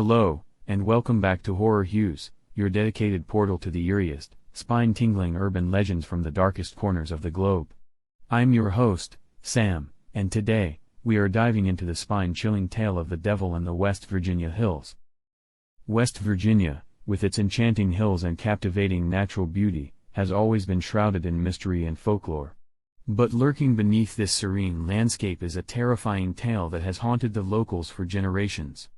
Hello, and welcome back to Horror Hues, your dedicated portal to the eeriest, spine-tingling urban legends from the darkest corners of the globe. I'm your host, Sam, and today, we are diving into the spine-chilling tale of the devil in the West Virginia hills. West Virginia, with its enchanting hills and captivating natural beauty, has always been shrouded in mystery and folklore. But lurking beneath this serene landscape is a terrifying tale that has haunted the locals for generations.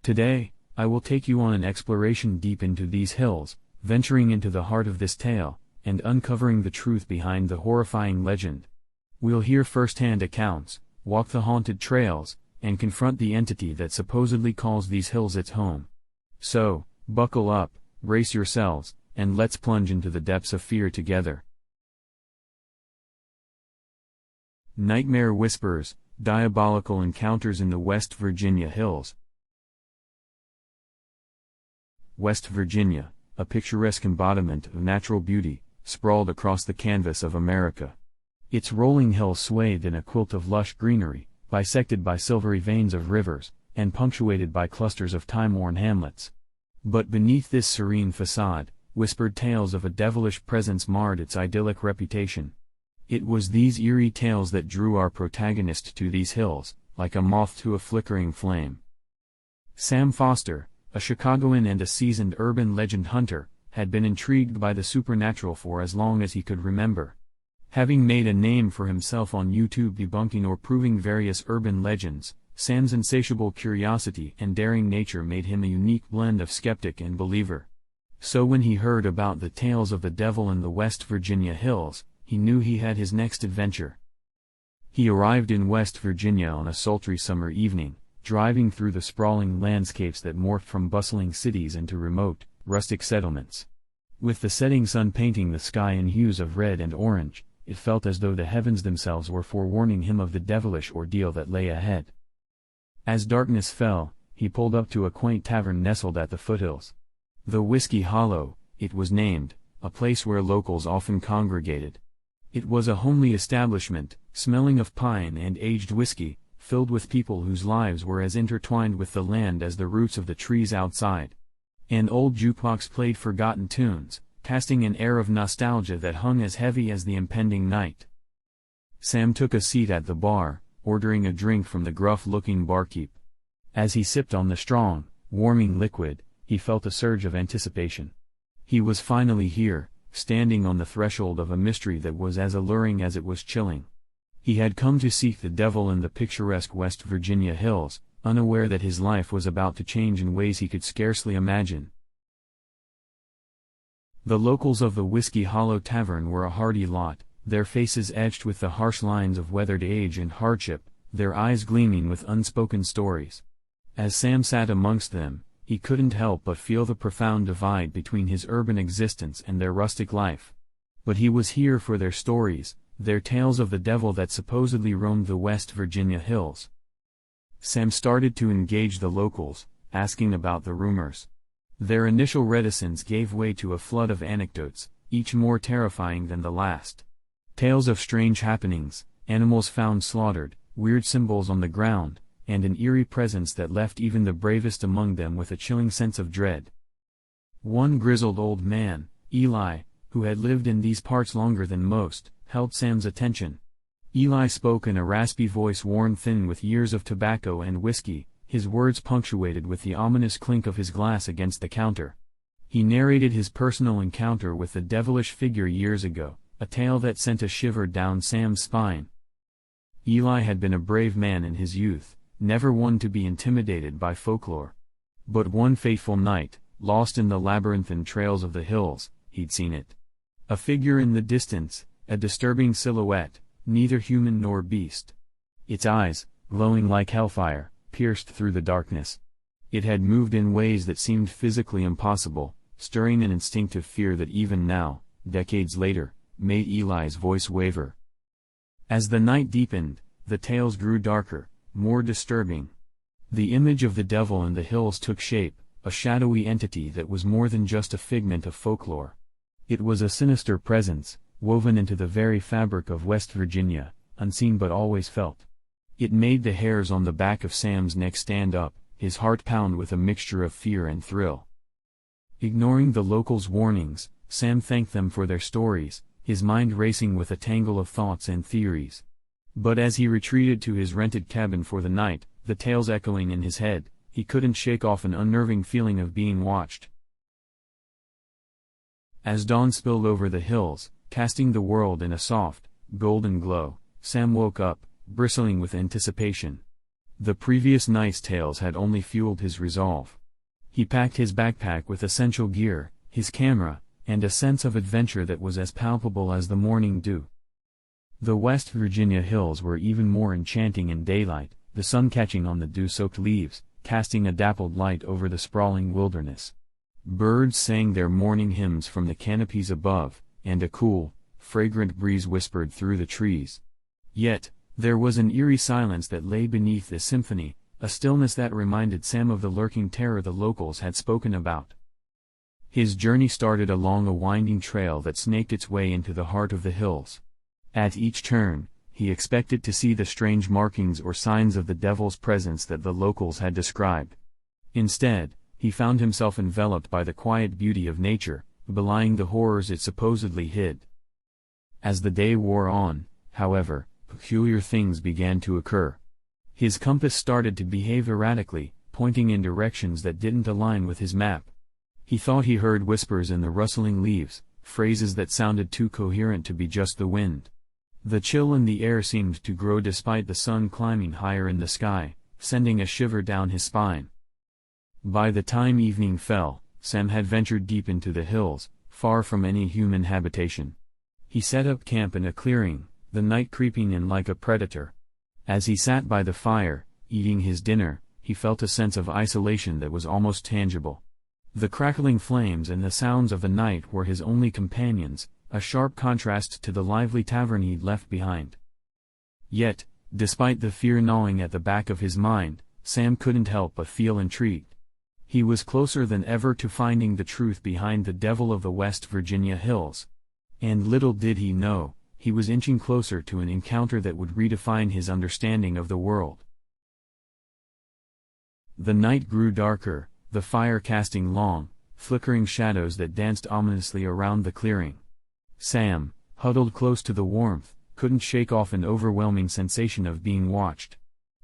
Today, I will take you on an exploration deep into these hills, venturing into the heart of this tale, and uncovering the truth behind the horrifying legend. We'll hear first-hand accounts, walk the haunted trails, and confront the entity that supposedly calls these hills its home. So, buckle up, brace yourselves, and let's plunge into the depths of fear together. Nightmare Whispers, Diabolical Encounters in the West Virginia Hills. West Virginia, a picturesque embodiment of natural beauty, sprawled across the canvas of America. Its rolling hills swathed in a quilt of lush greenery, bisected by silvery veins of rivers, and punctuated by clusters of time-worn hamlets. But beneath this serene facade, whispered tales of a devilish presence marred its idyllic reputation. It was these eerie tales that drew our protagonist to these hills, like a moth to a flickering flame. Sam Foster, a Chicagoan and a seasoned urban legend hunter, had been intrigued by the supernatural for as long as he could remember. Having made a name for himself on YouTube debunking or proving various urban legends, Sam's insatiable curiosity and daring nature made him a unique blend of skeptic and believer. So when he heard about the tales of the devil in the West Virginia hills, he knew he had his next adventure. He arrived in West Virginia on a sultry summer evening, driving through the sprawling landscapes that morphed from bustling cities into remote, rustic settlements. With the setting sun painting the sky in hues of red and orange, it felt as though the heavens themselves were forewarning him of the devilish ordeal that lay ahead. As darkness fell, he pulled up to a quaint tavern nestled at the foothills. The Whiskey Hollow, it was named, a place where locals often congregated. It was a homely establishment, smelling of pine and aged whiskey, filled with people whose lives were as intertwined with the land as the roots of the trees outside. An old jukebox played forgotten tunes, casting an air of nostalgia that hung as heavy as the impending night. Sam took a seat at the bar, ordering a drink from the gruff-looking barkeep. As he sipped on the strong, warming liquid, he felt a surge of anticipation. He was finally here, standing on the threshold of a mystery that was as alluring as it was chilling. He had come to seek the devil in the picturesque West Virginia hills, unaware that his life was about to change in ways he could scarcely imagine. The locals of the Whiskey Hollow Tavern were a hardy lot, their faces etched with the harsh lines of weathered age and hardship, their eyes gleaming with unspoken stories. As Sam sat amongst them, he couldn't help but feel the profound divide between his urban existence and their rustic life. But he was here for their stories, their tales of the devil that supposedly roamed the West Virginia hills. Sam started to engage the locals, asking about the rumors. Their initial reticence gave way to a flood of anecdotes, each more terrifying than the last. Tales of strange happenings, animals found slaughtered, weird symbols on the ground, and an eerie presence that left even the bravest among them with a chilling sense of dread. One grizzled old man, Eli, who had lived in these parts longer than most, held Sam's attention. Eli spoke in a raspy voice worn thin with years of tobacco and whiskey, his words punctuated with the ominous clink of his glass against the counter. He narrated his personal encounter with the devilish figure years ago, a tale that sent a shiver down Sam's spine. Eli had been a brave man in his youth, never one to be intimidated by folklore. But one fateful night, lost in the labyrinthine trails of the hills, he'd seen it. A figure in the distance, a disturbing silhouette, neither human nor beast. Its eyes, glowing like hellfire, pierced through the darkness. It had moved in ways that seemed physically impossible, stirring an instinctive fear that even now, decades later, made Eli's voice waver. As the night deepened, the tales grew darker, more disturbing. The image of the devil in the hills took shape, a shadowy entity that was more than just a figment of folklore. It was a sinister presence, woven into the very fabric of West Virginia, unseen but always felt. It made the hairs on the back of Sam's neck stand up, his heart pound with a mixture of fear and thrill. Ignoring the locals' warnings, Sam thanked them for their stories, his mind racing with a tangle of thoughts and theories. But as he retreated to his rented cabin for the night, the tales echoing in his head, he couldn't shake off an unnerving feeling of being watched. As dawn spilled over the hills, casting the world in a soft, golden glow, Sam woke up, bristling with anticipation. The previous night's tales had only fueled his resolve. He packed his backpack with essential gear, his camera, and a sense of adventure that was as palpable as the morning dew. The West Virginia hills were even more enchanting in daylight, the sun catching on the dew-soaked leaves, casting a dappled light over the sprawling wilderness. Birds sang their morning hymns from the canopies above, and a cool, fragrant breeze whispered through the trees. Yet, there was an eerie silence that lay beneath this symphony, a stillness that reminded Sam of the lurking terror the locals had spoken about. His journey started along a winding trail that snaked its way into the heart of the hills. At each turn, he expected to see the strange markings or signs of the devil's presence that the locals had described. Instead, he found himself enveloped by the quiet beauty of nature, belying the horrors it supposedly hid. As the day wore on, however, peculiar things began to occur. His compass started to behave erratically, pointing in directions that didn't align with his map. He thought he heard whispers in the rustling leaves, phrases that sounded too coherent to be just the wind. The chill in the air seemed to grow despite the sun climbing higher in the sky, sending a shiver down his spine. By the time evening fell, Sam had ventured deep into the hills, far from any human habitation. He set up camp in a clearing, the night creeping in like a predator. As he sat by the fire, eating his dinner, he felt a sense of isolation that was almost tangible. The crackling flames and the sounds of the night were his only companions, a sharp contrast to the lively tavern he'd left behind. Yet, despite the fear gnawing at the back of his mind, Sam couldn't help but feel intrigued. He was closer than ever to finding the truth behind the devil of the West Virginia hills. And little did he know, he was inching closer to an encounter that would redefine his understanding of the world. The night grew darker, the fire casting long, flickering shadows that danced ominously around the clearing. Sam, huddled close to the warmth, couldn't shake off an overwhelming sensation of being watched.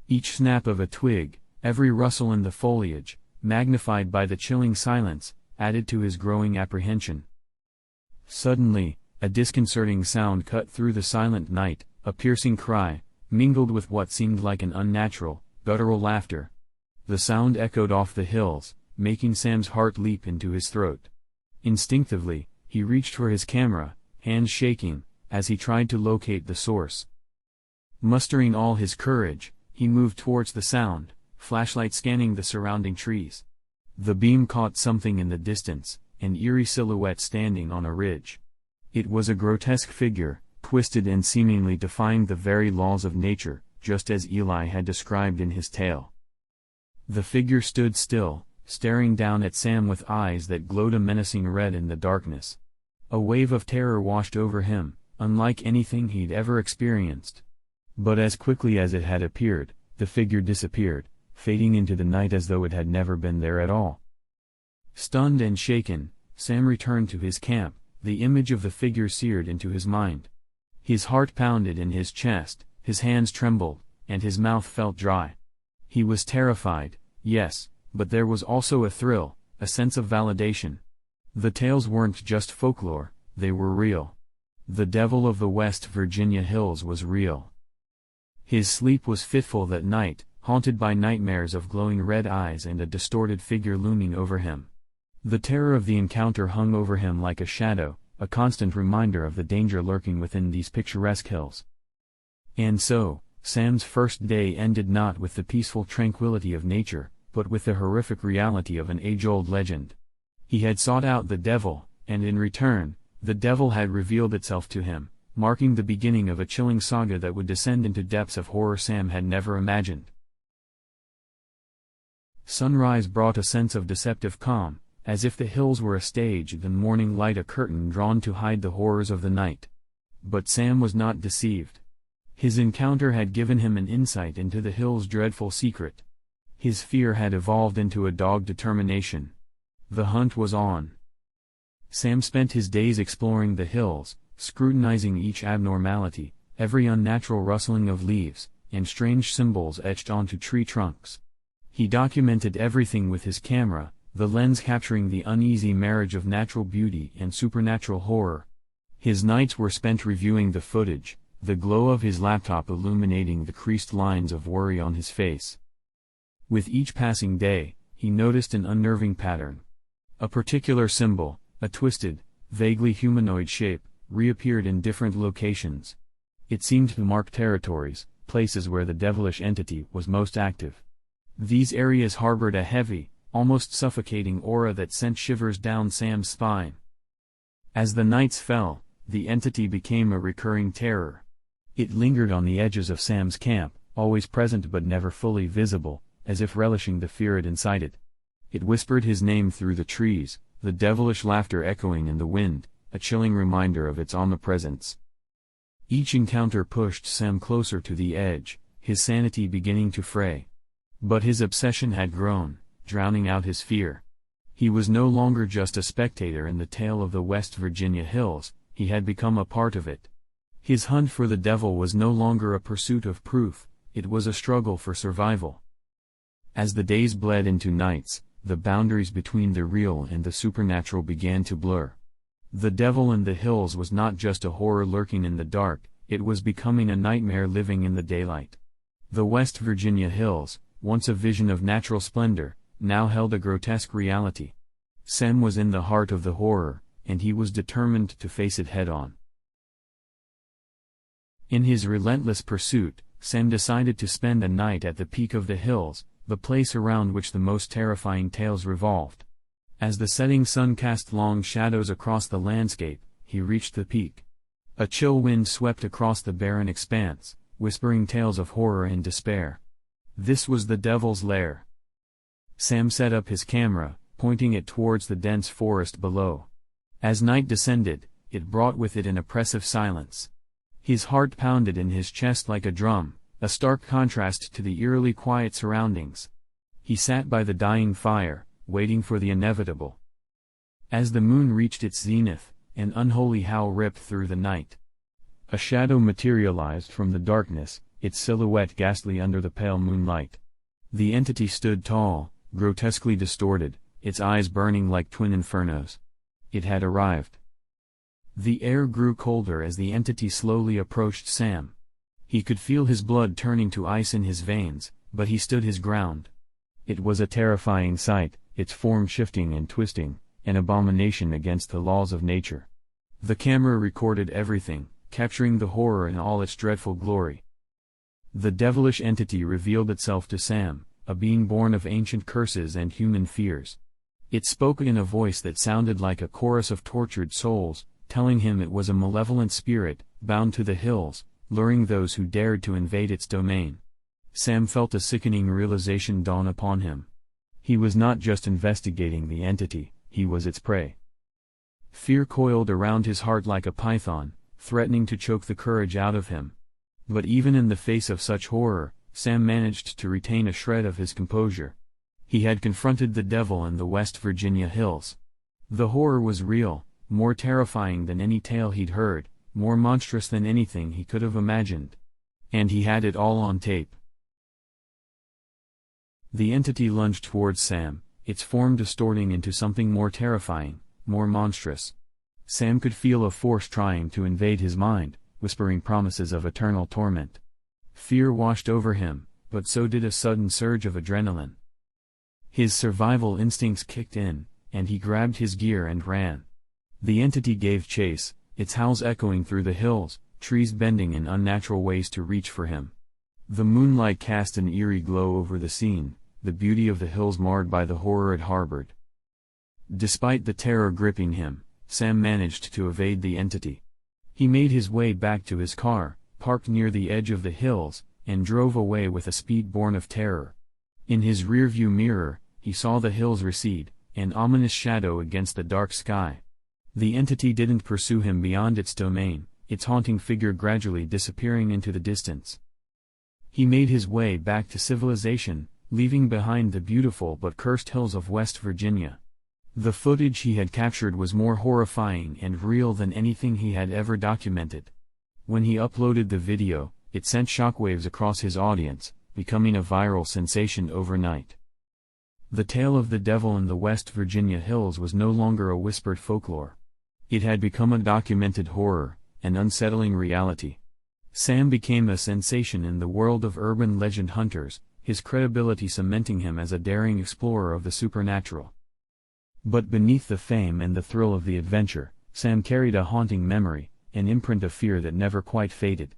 Each snap of a twig, every rustle in the foliage, magnified by the chilling silence, added to his growing apprehension. Suddenly, a disconcerting sound cut through the silent night, a piercing cry, mingled with what seemed like an unnatural, guttural laughter. The sound echoed off the hills, making Sam's heart leap into his throat. Instinctively, he reached for his camera, hands shaking, as he tried to locate the source. Mustering all his courage, he moved towards the sound, flashlight scanning the surrounding trees. The beam caught something in the distance, an eerie silhouette standing on a ridge. It was a grotesque figure, twisted and seemingly defying the very laws of nature, just as Eli had described in his tale. The figure stood still, staring down at Sam with eyes that glowed a menacing red in the darkness. A wave of terror washed over him, unlike anything he'd ever experienced. But as quickly as it had appeared, the figure disappeared, fading into the night as though it had never been there at all. Stunned and shaken, Sam returned to his camp, the image of the figure seared into his mind. His heart pounded in his chest, his hands trembled, and his mouth felt dry. He was terrified, yes, but there was also a thrill, a sense of validation. The tales weren't just folklore, they were real. The devil of the West Virginia hills was real. His sleep was fitful that night, haunted by nightmares of glowing red eyes and a distorted figure looming over him. The terror of the encounter hung over him like a shadow, a constant reminder of the danger lurking within these picturesque hills. And so, Sam's first day ended not with the peaceful tranquility of nature, but with the horrific reality of an age-old legend. He had sought out the devil, and in return, the devil had revealed itself to him, marking the beginning of a chilling saga that would descend into depths of horror Sam had never imagined. Sunrise brought a sense of deceptive calm, as if the hills were a stage and morning light a curtain drawn to hide the horrors of the night. But Sam was not deceived. His encounter had given him an insight into the hills' dreadful secret. His fear had evolved into a dogged determination. The hunt was on. Sam spent his days exploring the hills, scrutinizing each abnormality, every unnatural rustling of leaves, and strange symbols etched onto tree trunks. He documented everything with his camera, the lens capturing the uneasy marriage of natural beauty and supernatural horror. His nights were spent reviewing the footage, the glow of his laptop illuminating the creased lines of worry on his face. With each passing day, he noticed an unnerving pattern. A particular symbol, a twisted, vaguely humanoid shape, reappeared in different locations. It seemed to mark territories, places where the devilish entity was most active. These areas harbored a heavy, almost suffocating aura that sent shivers down Sam's spine. As the nights fell, the entity became a recurring terror. It lingered on the edges of Sam's camp, always present but never fully visible, as if relishing the fear it incited. It whispered his name through the trees, the devilish laughter echoing in the wind, a chilling reminder of its omnipresence. Each encounter pushed Sam closer to the edge, his sanity beginning to fray. But his obsession had grown, drowning out his fear. He was no longer just a spectator in the tale of the West Virginia hills, he had become a part of it. His hunt for the devil was no longer a pursuit of proof, it was a struggle for survival. As the days bled into nights, the boundaries between the real and the supernatural began to blur. The devil in the hills was not just a horror lurking in the dark, it was becoming a nightmare living in the daylight. The West Virginia hills, once a vision of natural splendor, now held a grotesque reality. Sam was in the heart of the horror, and he was determined to face it head-on. In his relentless pursuit, Sam decided to spend a night at the peak of the hills, the place around which the most terrifying tales revolved. As the setting sun cast long shadows across the landscape, he reached the peak. A chill wind swept across the barren expanse, whispering tales of horror and despair. This was the devil's lair. Sam set up his camera, pointing it towards the dense forest below. As night descended, it brought with it an oppressive silence. His heart pounded in his chest like a drum, a stark contrast to the eerily quiet surroundings. He sat by the dying fire, waiting for the inevitable. As the moon reached its zenith, an unholy howl ripped through the night. A shadow materialized from the darkness, its silhouette ghastly under the pale moonlight. The entity stood tall, grotesquely distorted, its eyes burning like twin infernos. It had arrived. The air grew colder as the entity slowly approached Sam. He could feel his blood turning to ice in his veins, but he stood his ground. It was a terrifying sight, its form shifting and twisting, an abomination against the laws of nature. The camera recorded everything, capturing the horror in all its dreadful glory. The devilish entity revealed itself to Sam, a being born of ancient curses and human fears. It spoke in a voice that sounded like a chorus of tortured souls, telling him it was a malevolent spirit, bound to the hills, luring those who dared to invade its domain. Sam felt a sickening realization dawn upon him. He was not just investigating the entity, he was its prey. Fear coiled around his heart like a python, threatening to choke the courage out of him. But even in the face of such horror, Sam managed to retain a shred of his composure. He had confronted the devil in the West Virginia hills. The horror was real, more terrifying than any tale he'd heard, more monstrous than anything he could have imagined. And he had it all on tape. The entity lunged towards Sam, its form distorting into something more terrifying, more monstrous. Sam could feel a force trying to invade his mind, whispering promises of eternal torment. Fear washed over him, but so did a sudden surge of adrenaline. His survival instincts kicked in, and he grabbed his gear and ran. The entity gave chase, its howls echoing through the hills, trees bending in unnatural ways to reach for him. The moonlight cast an eerie glow over the scene, the beauty of the hills marred by the horror it harbored. Despite the terror gripping him, Sam managed to evade the entity. He made his way back to his car, parked near the edge of the hills, and drove away with a speed born of terror. In his rearview mirror, he saw the hills recede, an ominous shadow against the dark sky. The entity didn't pursue him beyond its domain, its haunting figure gradually disappearing into the distance. He made his way back to civilization, leaving behind the beautiful but cursed hills of West Virginia. The footage he had captured was more horrifying and real than anything he had ever documented. When he uploaded the video, it sent shockwaves across his audience, becoming a viral sensation overnight. The tale of the devil in the West Virginia hills was no longer a whispered folklore. It had become a documented horror, an unsettling reality. Sam became a sensation in the world of urban legend hunters, his credibility cementing him as a daring explorer of the supernatural. But beneath the fame and the thrill of the adventure, Sam carried a haunting memory, an imprint of fear that never quite faded.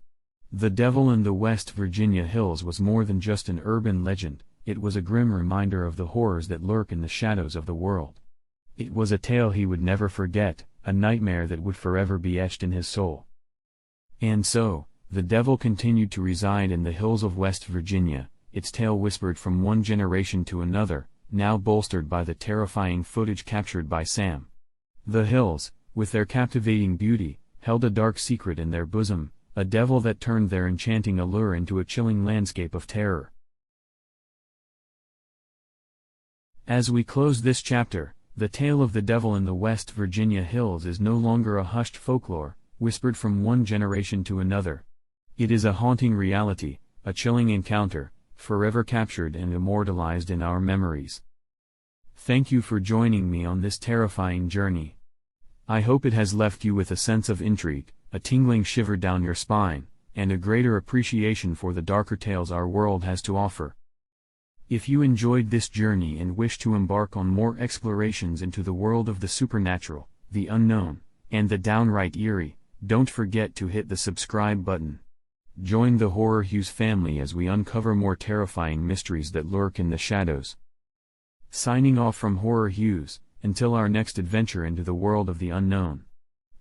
The devil in the West Virginia hills was more than just an urban legend, it was a grim reminder of the horrors that lurk in the shadows of the world. It was a tale he would never forget, a nightmare that would forever be etched in his soul. And so, the devil continued to reside in the hills of West Virginia, its tale whispered from one generation to another, now bolstered by the terrifying footage captured by Sam. The hills, with their captivating beauty, held a dark secret in their bosom, a devil that turned their enchanting allure into a chilling landscape of terror. As we close this chapter, the tale of the devil in the West Virginia hills is no longer a hushed folklore, whispered from one generation to another. It is a haunting reality, a chilling encounter, forever captured and immortalized in our memories. Thank you for joining me on this terrifying journey. I hope it has left you with a sense of intrigue, a tingling shiver down your spine, and a greater appreciation for the darker tales our world has to offer. If you enjoyed this journey and wish to embark on more explorations into the world of the supernatural, the unknown, and the downright eerie, don't forget to hit the subscribe button. Join the Horror Hues family as we uncover more terrifying mysteries that lurk in the shadows. Signing off from Horror Hues, until our next adventure into the world of the unknown.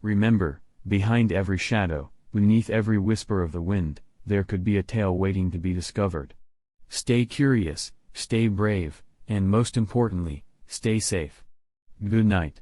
Remember, behind every shadow, beneath every whisper of the wind, there could be a tale waiting to be discovered. Stay curious, stay brave, and most importantly, stay safe. Good night.